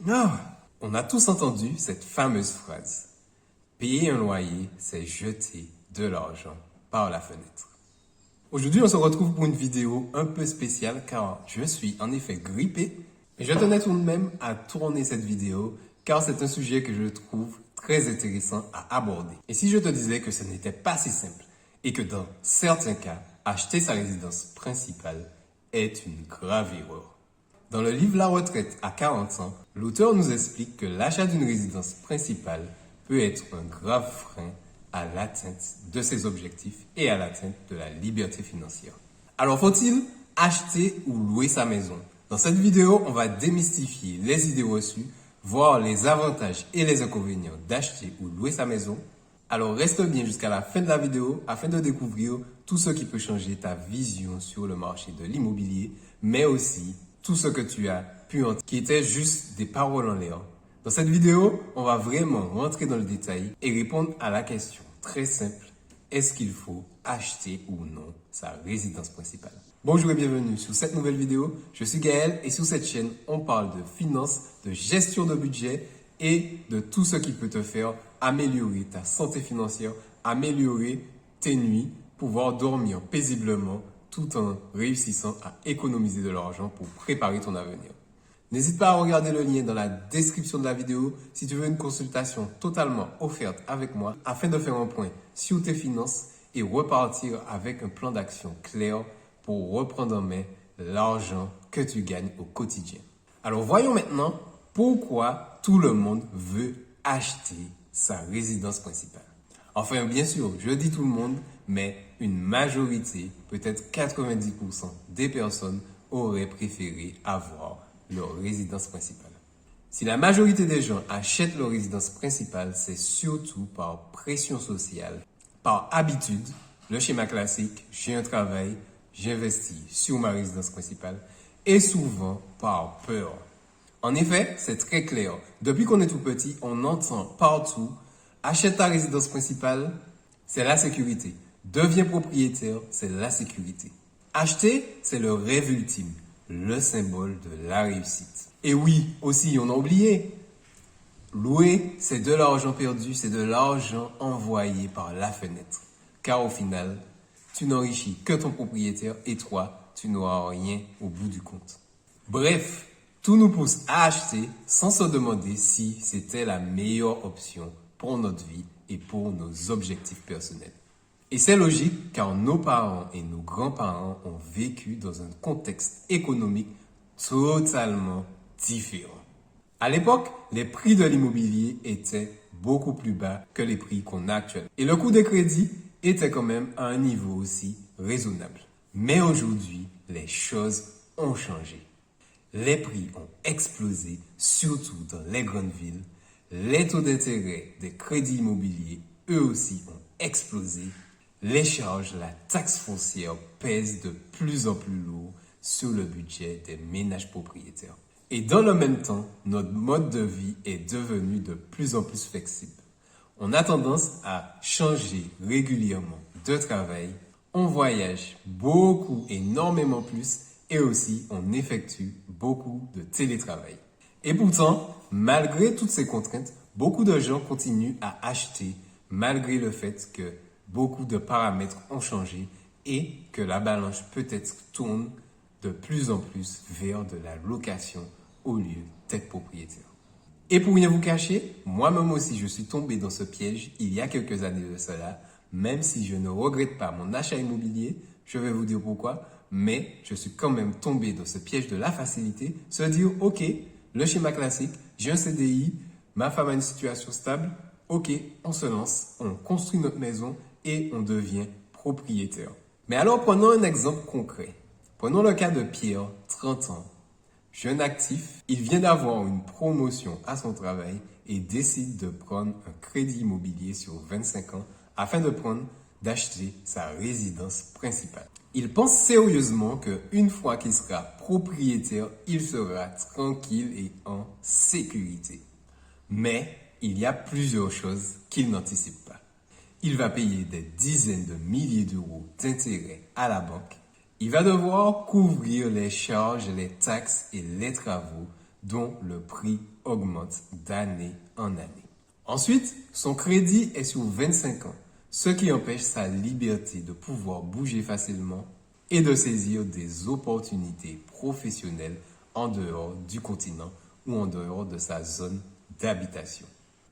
On a tous entendu cette fameuse phrase. Payer un loyer, c'est jeter de l'argent par la fenêtre. Aujourd'hui, on se retrouve pour une vidéo un peu spéciale car je suis en effet grippé. Mais je tenais tout de même à tourner cette vidéo car c'est un sujet que je trouve très intéressant à aborder. Et si je te disais que ce n'était pas si simple et que dans certains cas, acheter sa résidence principale est une grave erreur. Dans le livre La retraite à 40 ans, l'auteur nous explique que l'achat d'une résidence principale peut être un grave frein à l'atteinte de ses objectifs et à l'atteinte de la liberté financière. Alors faut-il acheter ou louer sa maison? Dans cette vidéo, on va démystifier les idées reçues, voir les avantages et les inconvénients d'acheter ou louer sa maison. Alors reste bien jusqu'à la fin de la vidéo afin de découvrir tout ce qui peut changer ta vision sur le marché de l'immobilier, mais aussi tout ce que tu as pu entendre qui était juste des paroles en l'air. Dans cette vidéo, on va vraiment rentrer dans le détail et répondre à la question très simple. Est-ce qu'il faut acheter ou non sa résidence principale? Bonjour et bienvenue sur cette nouvelle vidéo. Je suis Gaël et sur cette chaîne, on parle de finances, de gestion de budget et de tout ce qui peut te faire améliorer ta santé financière, améliorer tes nuits, pouvoir dormir paisiblement tout en réussissant à économiser de l'argent pour préparer ton avenir. N'hésite pas à regarder le lien dans la description de la vidéo si tu veux une consultation totalement offerte avec moi afin de faire un point sur tes finances et repartir avec un plan d'action clair pour reprendre en main l'argent que tu gagnes au quotidien. Alors voyons maintenant pourquoi tout le monde veut acheter sa résidence principale. Enfin, bien sûr, je dis tout le monde, mais une majorité, peut-être 90% des personnes auraient préféré avoir leur résidence principale. Si la majorité des gens achètent leur résidence principale, c'est surtout par pression sociale, par habitude, le schéma classique, j'ai un travail, j'investis sur ma résidence principale, et souvent par peur. En effet, c'est très clair. Depuis qu'on est tout petit, on entend partout « Achète ta résidence principale, c'est la sécurité. Deviens propriétaire, c'est la sécurité. » Acheter, c'est le rêve ultime, le symbole de la réussite. Et oui, aussi, on a oublié. Louer, c'est de l'argent perdu, c'est de l'argent envoyé par la fenêtre. Car au final, tu n'enrichis que ton propriétaire et toi, tu n'auras rien au bout du compte. Bref, tout nous pousse à acheter sans se demander si c'était la meilleure option pour notre vie et pour nos objectifs personnels. Et c'est logique car nos parents et nos grands-parents ont vécu dans un contexte économique totalement différent. À l'époque, les prix de l'immobilier étaient beaucoup plus bas que les prix qu'on a actuellement. Et le coût des crédits était quand même à un niveau aussi raisonnable. Mais aujourd'hui, les choses ont changé. Les prix ont explosé, surtout dans les grandes villes. Les taux d'intérêt des crédits immobiliers, eux aussi, ont explosé. Les charges, la taxe foncière pèsent de plus en plus lourd sur le budget des ménages propriétaires. Et dans le même temps, notre mode de vie est devenu de plus en plus flexible. On a tendance à changer régulièrement de travail. On voyage beaucoup, énormément plus, et aussi on effectue beaucoup de télétravail. Et pourtant, malgré toutes ces contraintes, beaucoup de gens continuent à acheter malgré le fait que beaucoup de paramètres ont changé et que la balance peut-être tourne de plus en plus vers de la location au lieu d'être propriétaire. Et pour rien vous cacher, moi-même aussi je suis tombé dans ce piège il y a quelques années de cela, même si je ne regrette pas mon achat immobilier, je vais vous dire pourquoi, mais je suis quand même tombé dans ce piège de la facilité, se dire ok, le schéma classique, j'ai un CDI, ma femme a une situation stable, ok, on se lance, on construit notre maison et on devient propriétaire. Mais alors prenons un exemple concret. Prenons le cas de Pierre, 30 ans, jeune actif, il vient d'avoir une promotion à son travail et décide de prendre un crédit immobilier sur 25 ans afin d'acheter sa résidence principale. Il pense sérieusement qu'une fois qu'il sera propriétaire, il sera tranquille et en sécurité. Mais il y a plusieurs choses qu'il n'anticipe pas. Il va payer des dizaines de milliers d'euros d'intérêts à la banque. Il va devoir couvrir les charges, les taxes et les travaux dont le prix augmente d'année en année. Ensuite, son crédit est sur 25 ans, ce qui empêche sa liberté de pouvoir bouger facilement et de saisir des opportunités professionnelles en dehors du continent ou en dehors de sa zone d'habitation.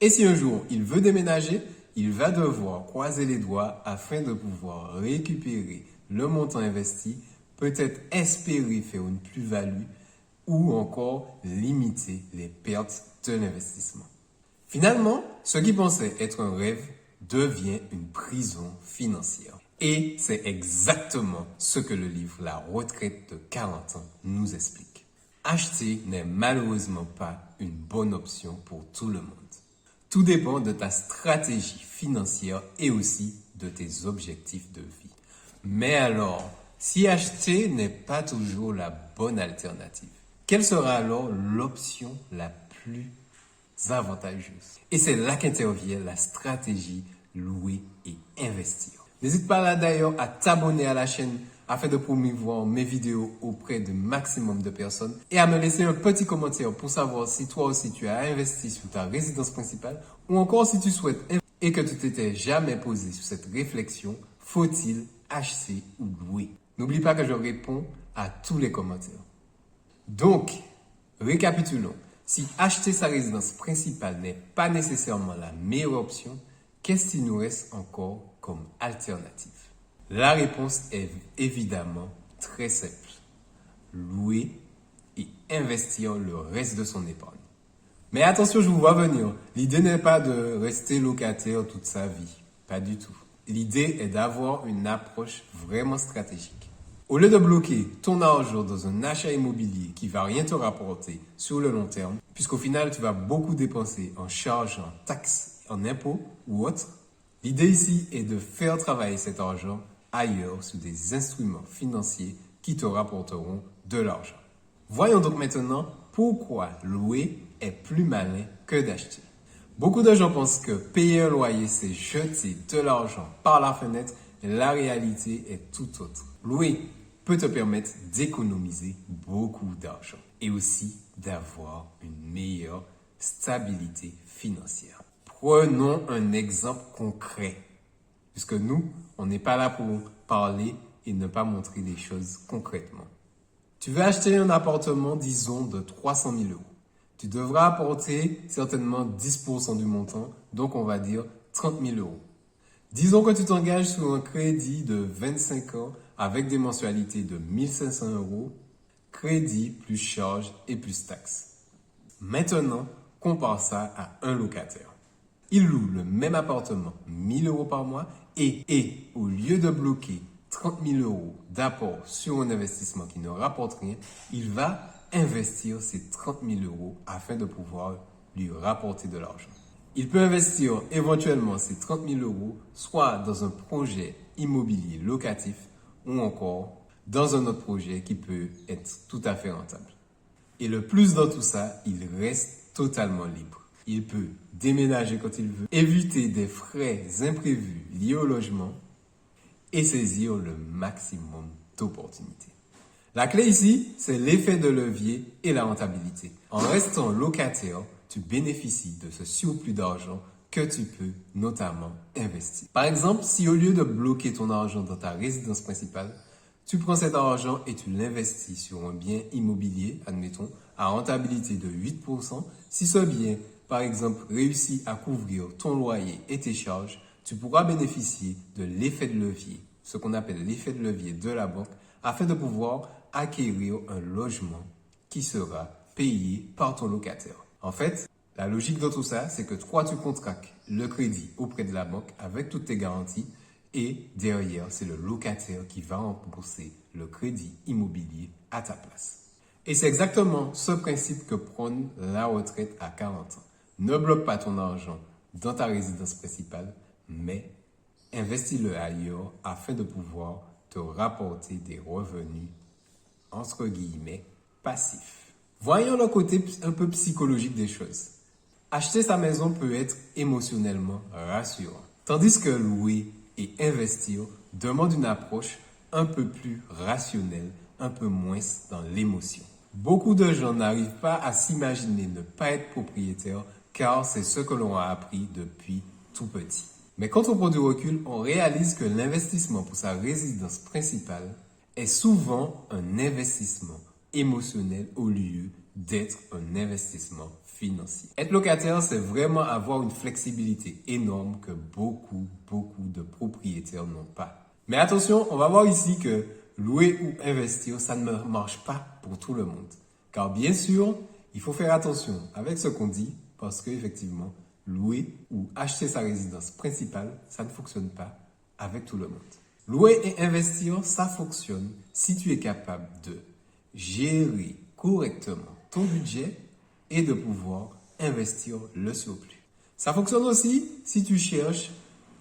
Et si un jour il veut déménager, il va devoir croiser les doigts afin de pouvoir récupérer le montant investi, peut-être espérer faire une plus-value ou encore limiter les pertes de l'investissement. Finalement, ce qui pensait être un rêve devient une prison financière. Et c'est exactement ce que le livre La retraite de 40 ans nous explique. Acheter n'est malheureusement pas une bonne option pour tout le monde. Tout dépend de ta stratégie financière et aussi de tes objectifs de vie. Mais alors, si acheter n'est pas toujours la bonne alternative, quelle sera alors l'option la plus avantageuse? Et c'est là qu'intervient la stratégie louer et investir. N'hésite pas là d'ailleurs à t'abonner à la chaîne afin de promouvoir mes vidéos auprès de maximum de personnes et à me laisser un petit commentaire pour savoir si toi aussi tu as investi sur ta résidence principale ou encore si tu souhaites et que tu t'étais jamais posé sur cette réflexion, faut-il acheter ou louer? N'oublie pas que je réponds à tous les commentaires. Donc, récapitulons. Si acheter sa résidence principale n'est pas nécessairement la meilleure option, qu'est-ce qu'il nous reste encore comme alternative? La réponse est évidemment très simple. Louer et investir le reste de son épargne. Mais attention, je vous vois venir. L'idée n'est pas de rester locataire toute sa vie. Pas du tout. L'idée est d'avoir une approche vraiment stratégique. Au lieu de bloquer ton argent dans un achat immobilier qui va rien te rapporter sur le long terme, puisqu'au final tu vas beaucoup dépenser en charges, en taxes, en impôts ou autres, l'idée ici est de faire travailler cet argent ailleurs sur des instruments financiers qui te rapporteront de l'argent. Voyons donc maintenant pourquoi louer est plus malin que d'acheter. Beaucoup de gens pensent que payer un loyer, c'est jeter de l'argent par la fenêtre, et la réalité est tout autre. Louer peut te permettre d'économiser beaucoup d'argent et aussi d'avoir une meilleure stabilité financière. Prenons un exemple concret, puisque nous, on n'est pas là pour parler et ne pas montrer des choses concrètement. Tu veux acheter un appartement, disons, de 300 000 euros. Tu devras apporter certainement 10% du montant, donc on va dire 30 000 euros. Disons que tu t'engages sur un crédit de 25 ans avec des mensualités de 1 500 euros, crédit plus charges et plus taxes. Maintenant, compare ça à un locataire. Il loue le même appartement 1 000 euros par mois et au lieu de bloquer 30 000 euros d'apport sur un investissement qui ne rapporte rien, il va investir ces 30 000 euros afin de pouvoir lui rapporter de l'argent. Il peut investir éventuellement ces 30 000 euros soit dans un projet immobilier locatif ou encore dans un autre projet qui peut être tout à fait rentable. Et le plus dans tout ça, il reste totalement libre. Il peut déménager quand il veut, éviter des frais imprévus liés au logement et saisir le maximum d'opportunités. La clé ici, c'est l'effet de levier et la rentabilité. En restant locataire, tu bénéficies de ce surplus d'argent que tu peux notamment investir. Par exemple, si au lieu de bloquer ton argent dans ta résidence principale, tu prends cet argent et tu l'investis sur un bien immobilier, admettons, à rentabilité de 8%, si ce bien, par exemple, réussit à couvrir ton loyer et tes charges, tu pourras bénéficier de l'effet de levier, ce qu'on appelle l'effet de levier de la banque, afin de pouvoir acquérir un logement qui sera payé par ton locataire. En fait, la logique dans tout ça, c'est que toi, tu contractes le crédit auprès de la banque avec toutes tes garanties et derrière, c'est le locataire qui va rembourser le crédit immobilier à ta place. Et c'est exactement ce principe que prône la retraite à 40 ans. Ne bloque pas ton argent dans ta résidence principale, mais investis-le ailleurs afin de pouvoir te rapporter des revenus, entre guillemets, passifs. Voyons le côté un peu psychologique des choses. Acheter sa maison peut être émotionnellement rassurant, tandis que louer et investir demandent une approche un peu plus rationnelle, un peu moins dans l'émotion. Beaucoup de gens n'arrivent pas à s'imaginer ne pas être propriétaire car c'est ce que l'on a appris depuis tout petit. Mais quand on prend du recul, on réalise que l'investissement pour sa résidence principale est souvent un investissement émotionnel au lieu d'être un investissement financier. Être locataire, c'est vraiment avoir une flexibilité énorme que beaucoup de propriétaires n'ont pas. Mais attention, on va voir ici que louer ou investir, ça ne marche pas pour tout le monde. Car bien sûr, il faut faire attention avec ce qu'on dit parce qu'effectivement, louer ou acheter sa résidence principale, ça ne fonctionne pas avec tout le monde. Louer et investir, ça fonctionne si tu es capable de gérer correctement ton budget et de pouvoir investir le surplus. Ça fonctionne aussi si tu cherches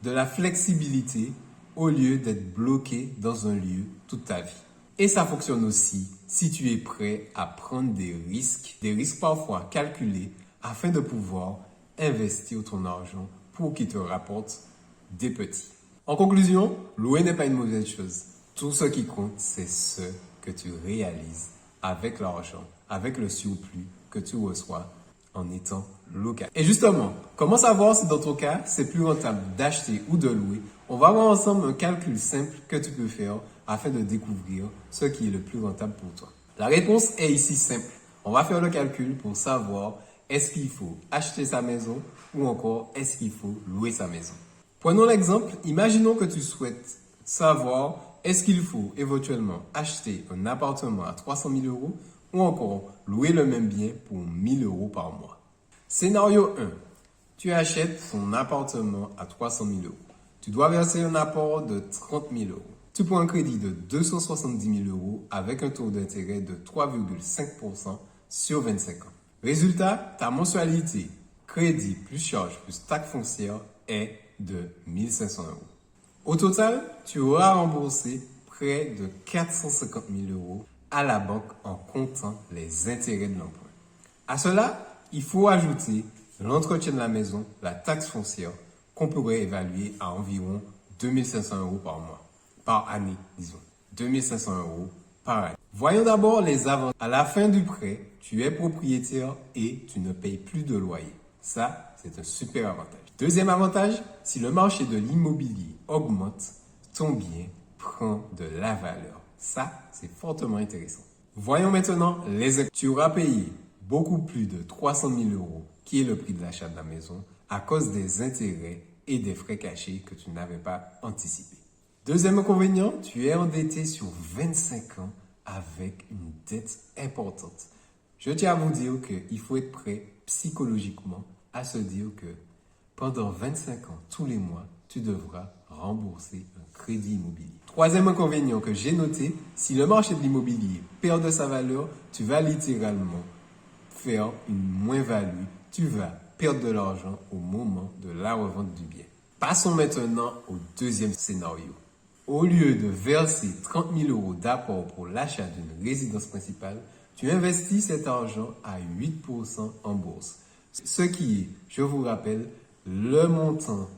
de la flexibilité au lieu d'être bloqué dans un lieu toute ta vie. Et ça fonctionne aussi si tu es prêt à prendre des risques parfois calculés afin de pouvoir investir ton argent pour qu'il te rapporte des petits. En conclusion, louer n'est pas une mauvaise chose. Tout ce qui compte, c'est ce que tu réalises avec l'argent, avec le surplus que tu reçois en étant local. Et justement, comment savoir si dans ton cas, c'est plus rentable d'acheter ou de louer? On va voir ensemble un calcul simple que tu peux faire afin de découvrir ce qui est le plus rentable pour toi. La réponse est ici simple. On va faire le calcul pour savoir est-ce qu'il faut acheter sa maison ou encore est-ce qu'il faut louer sa maison. Prenons l'exemple, imaginons que tu souhaites savoir est-ce qu'il faut éventuellement acheter un appartement à 300 000 euros ou encore louer le même bien pour 1 000 euros par mois. Scénario 1. Tu achètes ton appartement à 300 000 euros. Tu dois verser un apport de 30 000 euros. Tu prends un crédit de 270 000 euros avec un taux d'intérêt de 3,5% sur 25 ans. Résultat, ta mensualité, crédit plus charge plus taxe foncière est de 1 500 euros. Au total, tu auras remboursé près de 450 000 euros à la banque en comptant les intérêts de l'emprunt. À cela, il faut ajouter l'entretien de la maison, la taxe foncière, qu'on pourrait évaluer à environ 2 500 euros par mois, par année, disons. 2 500 euros par année. Voyons d'abord les avantages. À la fin du prêt, tu es propriétaire et tu ne payes plus de loyer. Ça, c'est un super avantage. Deuxième avantage, si le marché de l'immobilier augmente, ton bien prend de la valeur. Ça, c'est fortement intéressant. Voyons maintenant les impôts. Tu auras payé beaucoup plus de 300 000 euros, qui est le prix de l'achat de la maison, à cause des intérêts et des frais cachés que tu n'avais pas anticipés. Deuxième inconvénient, tu es endetté sur 25 ans avec une dette importante. Je tiens à vous dire qu'il faut être prêt psychologiquement à se dire que pendant 25 ans, tous les mois, tu devras rembourser un crédit immobilier. Troisième inconvénient que j'ai noté, si le marché de l'immobilier perd de sa valeur, tu vas littéralement faire une moins-value. Tu vas perdre de l'argent au moment de la revente du bien. Passons maintenant au deuxième scénario. Au lieu de verser 30 000 euros d'apport pour l'achat d'une résidence principale, tu investis cet argent à 8% en bourse. Ce qui est, je vous rappelle, le montant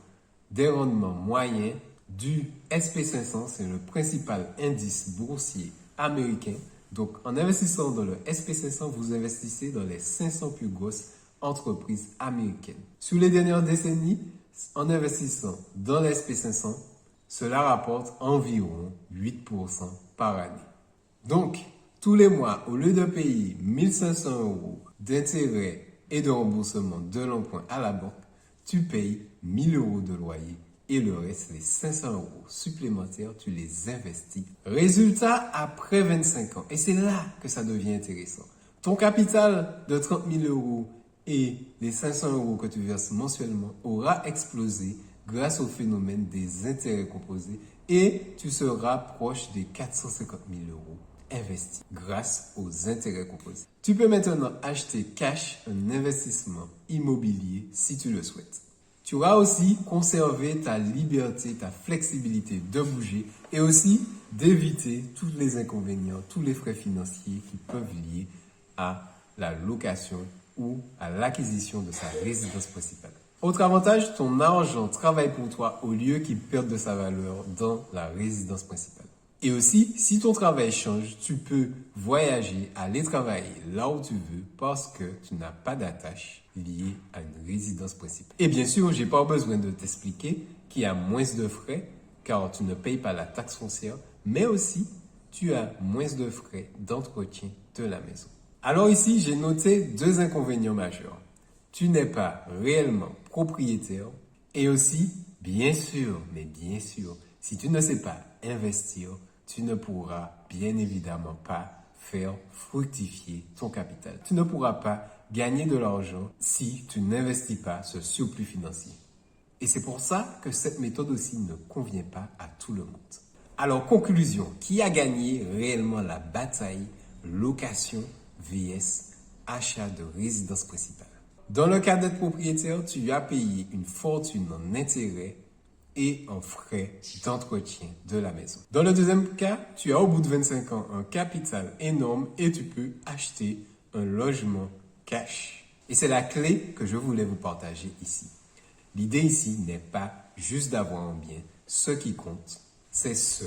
des rendements moyens du SP500, c'est le principal indice boursier américain. Donc, en investissant dans le SP500, vous investissez dans les 500 plus grosses entreprises américaines. Sur les dernières décennies, en investissant dans le SP500, cela rapporte environ 8% par année. Donc, tous les mois, au lieu de payer 1 500 euros d'intérêt et de remboursement de l'emprunt à la banque, tu payes 1 000 euros de loyer et le reste, les 500 euros supplémentaires, tu les investis. Résultat, après 25 ans, et c'est là que ça devient intéressant. Ton capital de 30 000 euros et les 500 euros que tu verses mensuellement aura explosé grâce au phénomène des intérêts composés et tu seras proche des 450 000 euros investis grâce aux intérêts composés. Tu peux maintenant acheter cash un investissement immobilier si tu le souhaites. Tu auras aussi conservé ta liberté, ta flexibilité de bouger et aussi d'éviter tous les inconvénients, tous les frais financiers qui peuvent lier à la location ou à l'acquisition de sa résidence principale. Autre avantage, ton argent travaille pour toi au lieu qu'il perde de sa valeur dans la résidence principale. Et aussi, si ton travail change, tu peux voyager, aller travailler là où tu veux parce que tu n'as pas d'attache liée à une résidence principale. Et bien sûr, j'ai pas besoin de t'expliquer qu'il y a moins de frais car tu ne payes pas la taxe foncière, mais aussi tu as moins de frais d'entretien de la maison. Alors ici, j'ai noté 2 inconvénients majeurs. Tu n'es pas réellement propriétaire et aussi, bien sûr, si tu ne sais pas investir, tu ne pourras bien évidemment pas faire fructifier ton capital. Tu ne pourras pas gagner de l'argent si tu n'investis pas ce surplus financier. Et c'est pour ça que cette méthode aussi ne convient pas à tout le monde. Alors, conclusion, qui a gagné réellement la bataille location vs achat de résidence principale? Dans le cas d'être propriétaire, tu as payé une fortune en intérêts et en frais d'entretien de la maison. Dans le deuxième cas, tu as au bout de 25 ans un capital énorme et tu peux acheter un logement cash. Et c'est la clé que je voulais vous partager ici. L'idée ici n'est pas juste d'avoir un bien. Ce qui compte, c'est ce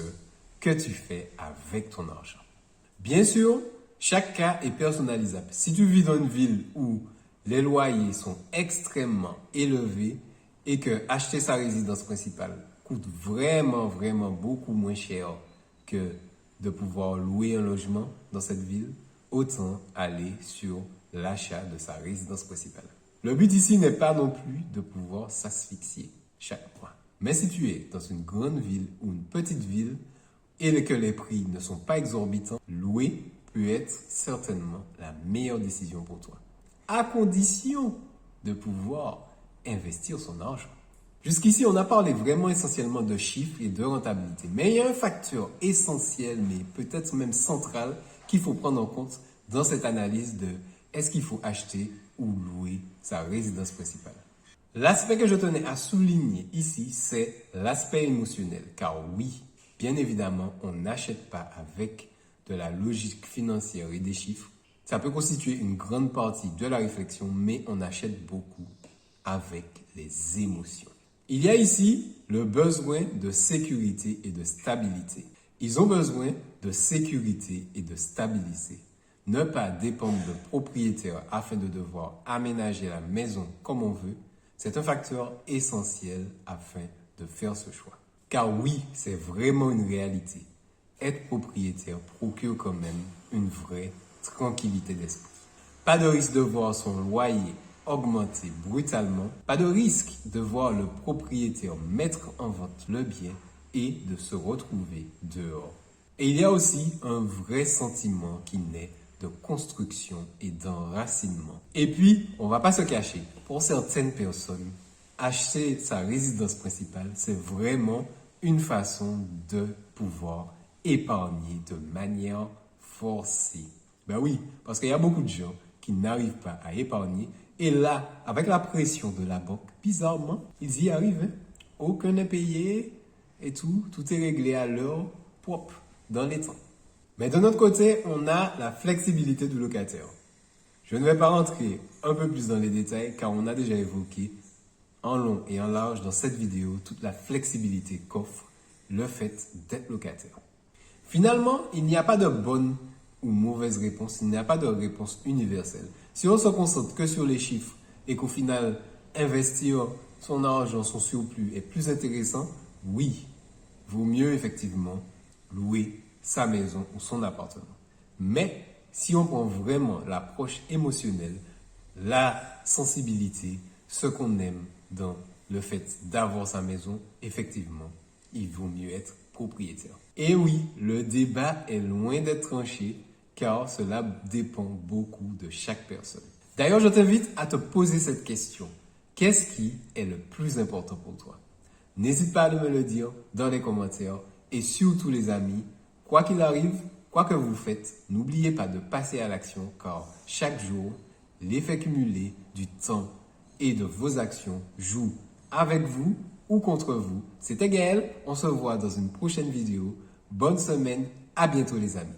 que tu fais avec ton argent. Bien sûr, chaque cas est personnalisable. Si tu vis dans une ville où les loyers sont extrêmement élevés et que acheter sa résidence principale coûte vraiment beaucoup moins cher que de pouvoir louer un logement dans cette ville, autant aller sur l'achat de sa résidence principale. Le but ici n'est pas non plus de pouvoir s'asphyxier chaque mois. Mais si tu es dans une grande ville ou une petite ville et que les prix ne sont pas exorbitants, louer peut être certainement la meilleure décision pour toi, à condition de pouvoir investir son argent. Jusqu'ici, on a parlé vraiment essentiellement de chiffres et de rentabilité. Mais il y a un facteur essentiel, mais peut-être même central, qu'il faut prendre en compte dans cette analyse de est-ce qu'il faut acheter ou louer sa résidence principale. L'aspect que je tenais à souligner ici, c'est l'aspect émotionnel. Car oui, bien évidemment, on n'achète pas avec de la logique financière et des chiffres. Ça peut constituer une grande partie de la réflexion, mais on achète beaucoup avec les émotions. Il y a ici le besoin de sécurité et de stabilité. Ils ont besoin de sécurité et de stabilité. Ne pas dépendre de propriétaires afin de devoir aménager la maison comme on veut, c'est un facteur essentiel afin de faire ce choix. Car oui, c'est vraiment une réalité. Être propriétaire procure quand même une vraie tranquillité d'esprit. Pas de risque de voir son loyer augmenter brutalement, pas de risque de voir le propriétaire mettre en vente le bien et de se retrouver dehors. Et il y a aussi un vrai sentiment qui naît de construction et d'enracinement. Et puis, on va pas se cacher, pour certaines personnes, acheter sa résidence principale, c'est vraiment une façon de pouvoir épargner de manière forcée. Ben oui, parce qu'il y a beaucoup de gens qui n'arrivent pas à épargner. Et là, avec la pression de la banque, bizarrement, ils y arrivent. Hein? Aucun n'est payé et tout est réglé à l'heure propre, dans les temps. Mais de notre côté, on a la flexibilité du locataire. Je ne vais pas rentrer un peu plus dans les détails car on a déjà évoqué en long et en large dans cette vidéo toute la flexibilité qu'offre le fait d'être locataire. Finalement, il n'y a pas de bonne ou mauvaise réponse, il n'y a pas de réponse universelle. Si on se concentre que sur les chiffres et qu'au final, investir son argent, son surplus est plus intéressant, oui, vaut mieux effectivement louer sa maison ou son appartement. Mais si on prend vraiment l'approche émotionnelle, la sensibilité, ce qu'on aime dans le fait d'avoir sa maison, effectivement, il vaut mieux être propriétaire. Et oui, le débat est loin d'être tranché car cela dépend beaucoup de chaque personne. D'ailleurs, je t'invite à te poser cette question. Qu'est-ce qui est le plus important pour toi? N'hésite pas à me le dire dans les commentaires et surtout les amis, quoi qu'il arrive, quoi que vous faites, n'oubliez pas de passer à l'action car chaque jour, l'effet cumulé du temps et de vos actions joue avec vous ou contre vous. C'était Gaël, on se voit dans une prochaine vidéo. Bonne semaine, à bientôt les amis.